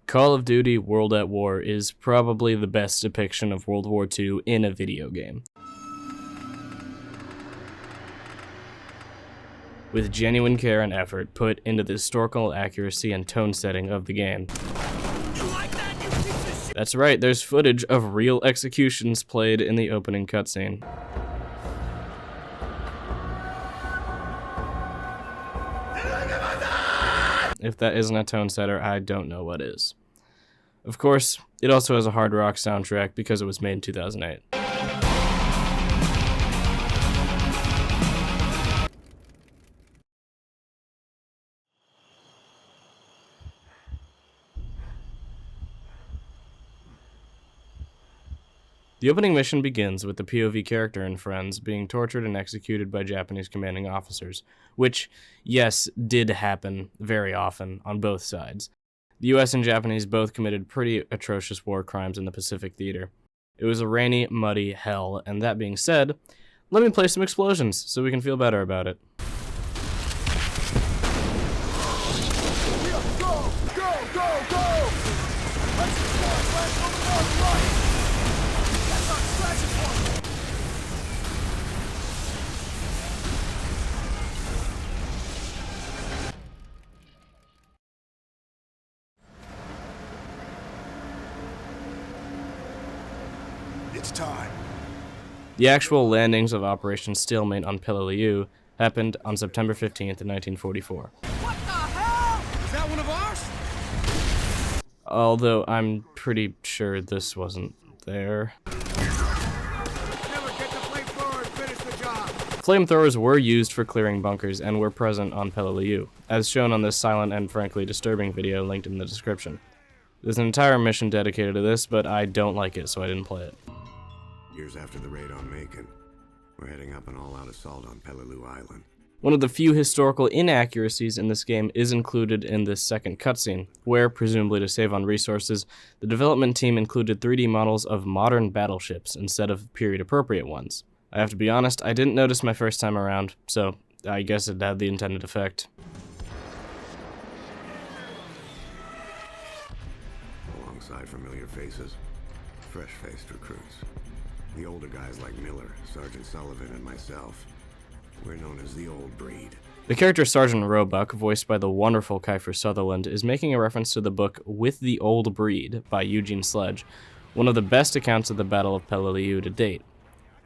Call of Duty World at War is probably the best depiction of World War II in a video game. With genuine care and effort put into the historical accuracy and tone setting of the game. That's right, there's footage of real executions played in the opening cutscene. If that isn't a tone setter, I don't know what is. Of course, it also has a hard rock soundtrack because it was made in 2008. The opening mission begins with the POV character and friends being tortured and executed by Japanese commanding officers, which, yes, did happen very often on both sides. The US and Japanese both committed pretty atrocious war crimes in the Pacific Theater. It was a rainy, muddy hell, and that being said, let me play some explosions so we can feel better about it. Go! Go! Go! Go! Let's run! That's our scratching point! It's time. The actual landings of Operation Stalemate on Peleliu happened on September 15th, 1944. What the hell? Is that one of ours? Although I'm pretty sure this wasn't there. Never get the flamethrower and finish the job. Flamethrowers were used for clearing bunkers and were present on Peleliu, as shown on this silent and frankly disturbing video linked in the description. There's an entire mission dedicated to this, but I don't like it, so I didn't play it. Years after the raid on Macon, we're heading up an all-out assault on Peleliu Island. One of the few historical inaccuracies in this game is included in this second cutscene, where, presumably to save on resources, the development team included 3D models of modern battleships instead of period-appropriate ones. I have to be honest, I didn't notice my first time around, so I guess it had the intended effect. Alongside familiar faces, fresh-faced recruits. The older guys like Miller, Sergeant Sullivan, and myself. We're known as the Old Breed. The character Sergeant Roebuck, voiced by the wonderful Kiefer Sutherland, is making a reference to the book With the Old Breed by Eugene Sledge, one of the best accounts of the Battle of Peleliu to date.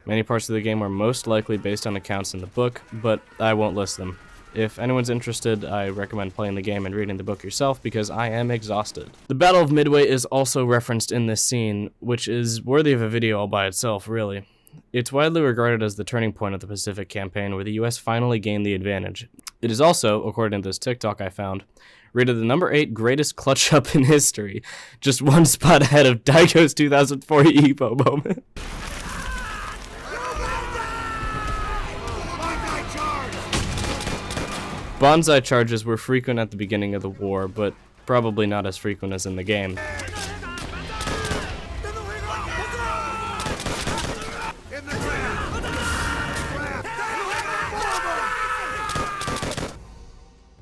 Many parts of the game are most likely based on accounts in the book, but I won't list them. If anyone's interested, I recommend playing the game and reading the book yourself because I am exhausted. The Battle of Midway is also referenced in this scene, which is worthy of a video all by itself, really. It's widely regarded as the turning point of the Pacific Campaign, where the US finally gained the advantage. It is also, according to this TikTok I found, rated the number 8 greatest clutch-up in history, just one spot ahead of Daiko's 2004 EPO moment. Bonsai charges were frequent at the beginning of the war, but probably not as frequent as in the game.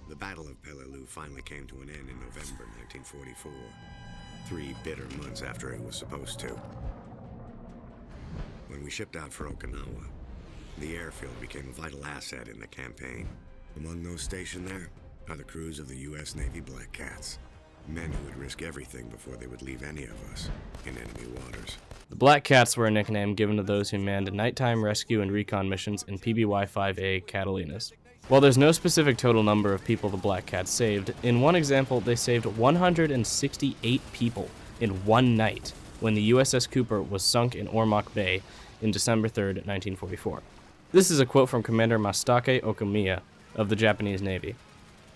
The Battle of Peleliu finally came to an end in November 1944, 3 bitter months after it was supposed to. When we shipped out for Okinawa, the airfield became a vital asset in the campaign. Among those stationed there are the crews of the U.S. Navy Black Cats, men who would risk everything before they would leave any of us in enemy waters. The Black Cats were a nickname given to those who manned nighttime rescue and recon missions in PBY-5A Catalinas. While there's no specific total number of people the Black Cats saved, in one example they saved 168 people in one night when the USS Cooper was sunk in Ormoc Bay in December 3rd, 1944. This is a quote from Commander Masatake Okumiya of the Japanese Navy.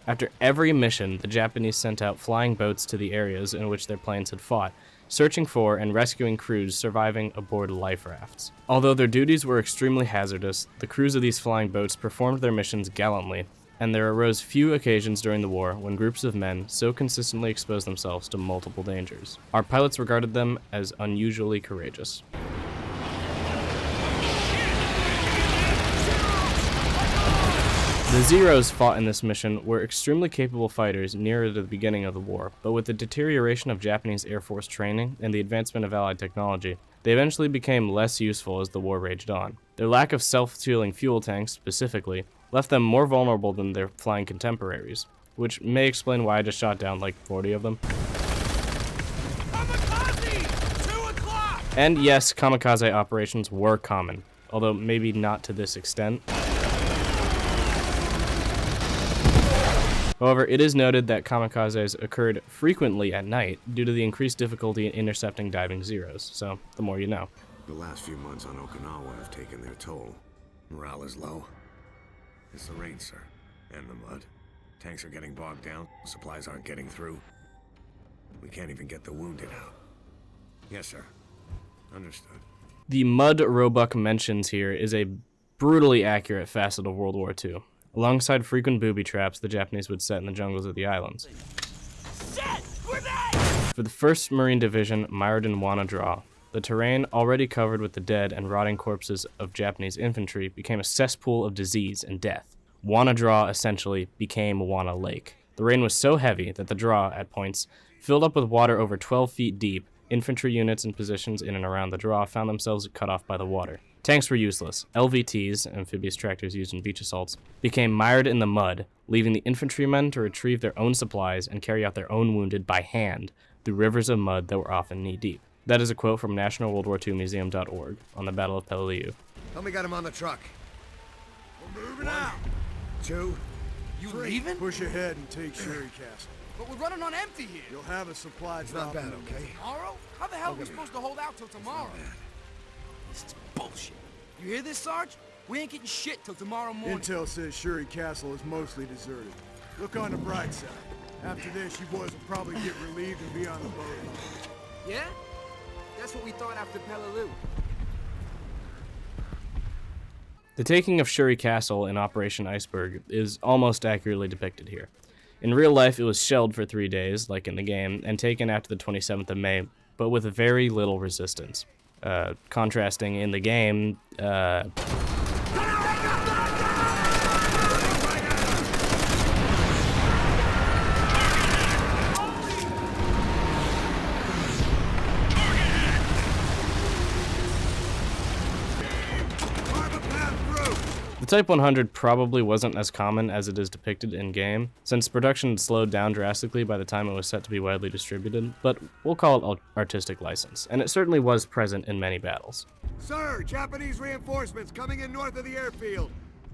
After every mission, the Japanese sent out flying boats to the areas in which their planes had fought, searching for and rescuing crews surviving aboard life rafts. Although their duties were extremely hazardous, the crews of these flying boats performed their missions gallantly, and there arose few occasions during the war when groups of men so consistently exposed themselves to multiple dangers. Our pilots regarded them as unusually courageous. The Zeros fought in this mission were extremely capable fighters nearer to the beginning of the war, but with the deterioration of Japanese Air Force training and the advancement of Allied technology, they eventually became less useful as the war raged on. Their lack of self-fueling fuel tanks, specifically, left them more vulnerable than their flying contemporaries, which may explain why I just shot down like 40 of them. Kamikaze! 2 o'clock! And yes, kamikaze operations were common, although maybe not to this extent. However, it is noted that kamikazes occurred frequently at night due to the increased difficulty in intercepting diving Zeros, so the more you know. The last few months on Okinawa have taken their toll. Morale is low. It's the rain, sir, and the mud. Tanks are getting bogged down, supplies aren't getting through. We can't even get the wounded out. Yes, sir. Understood. The mud Roebuck mentions here is a brutally accurate facet of World War II. Alongside frequent booby traps the Japanese would set in the jungles of the islands. Shit! Grenade! For the 1st Marine Division mired in Wana Draw, the terrain, already covered with the dead and rotting corpses of Japanese infantry, became a cesspool of disease and death. Wana Draw essentially became Wana Lake. The rain was so heavy that the draw, at points, filled up with water over 12 feet deep. Infantry units and positions in and around the draw found themselves cut off by the water. Tanks were useless. LVTs, amphibious tractors used in beach assaults, became mired in the mud, leaving the infantrymen to retrieve their own supplies and carry out their own wounded by hand through rivers of mud that were often knee-deep. That is a quote from NationalWorldWar2Museum.org on the Battle of Peleliu. Help me get him on the truck. We're moving out! 2, You 3. leaving? Push ahead and take Sherry Castle. But we're running on empty here. You'll have a supply It's drop. not bad, okay? Tomorrow? How the hell are we supposed to hold out till tomorrow? This is bullshit. You hear this, Sarge? We ain't getting shit till tomorrow morning. Intel says Sherry Castle is mostly deserted. Look on the bright side. After this, you boys will probably get relieved and be on the boat home. Yeah? That's what we thought after Peleliu. The taking of Shuri Castle in Operation Iceberg is almost accurately depicted here. In real life, it was shelled for 3 days, like in the game, and taken after the 27th of May, but with very little resistance. Contrasting in the game, the Type 100 probably wasn't as common as it is depicted in-game, since production had slowed down drastically by the time it was set to be widely distributed, but we'll call it artistic license, and it certainly was present in many battles. Sir, Japanese reinforcements coming in north of the airfield.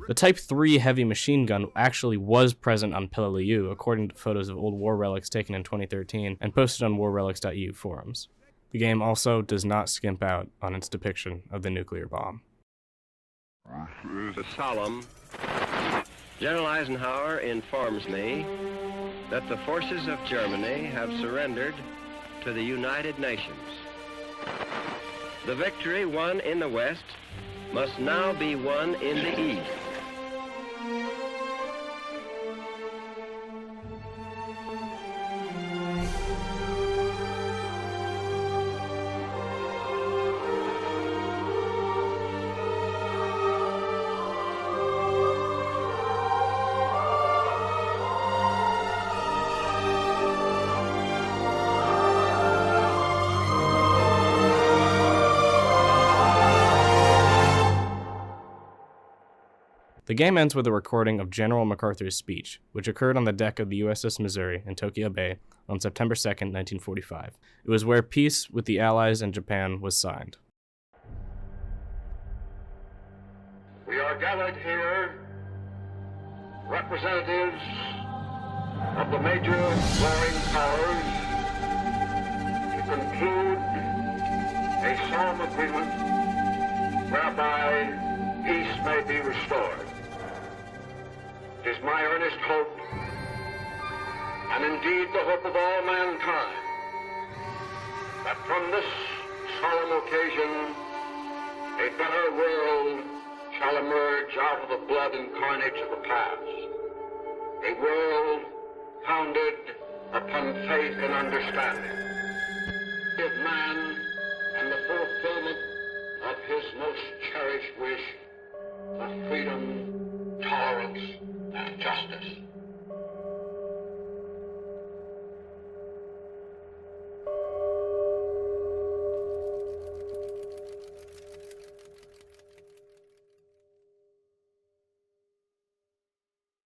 The Type 3 heavy machine gun actually was present on Peleliu, according to photos of old war relics taken in 2013 and posted on warrelics.eu forums. The game also does not skimp out on its depiction of the nuclear bomb. The solemn. General Eisenhower informs me that the forces of Germany have surrendered to the United Nations. The victory won in the West must now be won in the East. The game ends with a recording of General MacArthur's speech, which occurred on the deck of the USS Missouri in Tokyo Bay on September 2nd, 1945. It was where peace with the Allies and Japan was signed. We are gathered here, representatives of the major warring powers, to conclude a solemn agreement whereby peace may be restored. It is my earnest hope, and indeed the hope of all mankind, that from this solemn occasion a better world shall emerge out of the blood and carnage of the past. a world founded upon faith and understanding. Of man and the fulfillment of his most cherished wish for freedom, tolerance, and justice.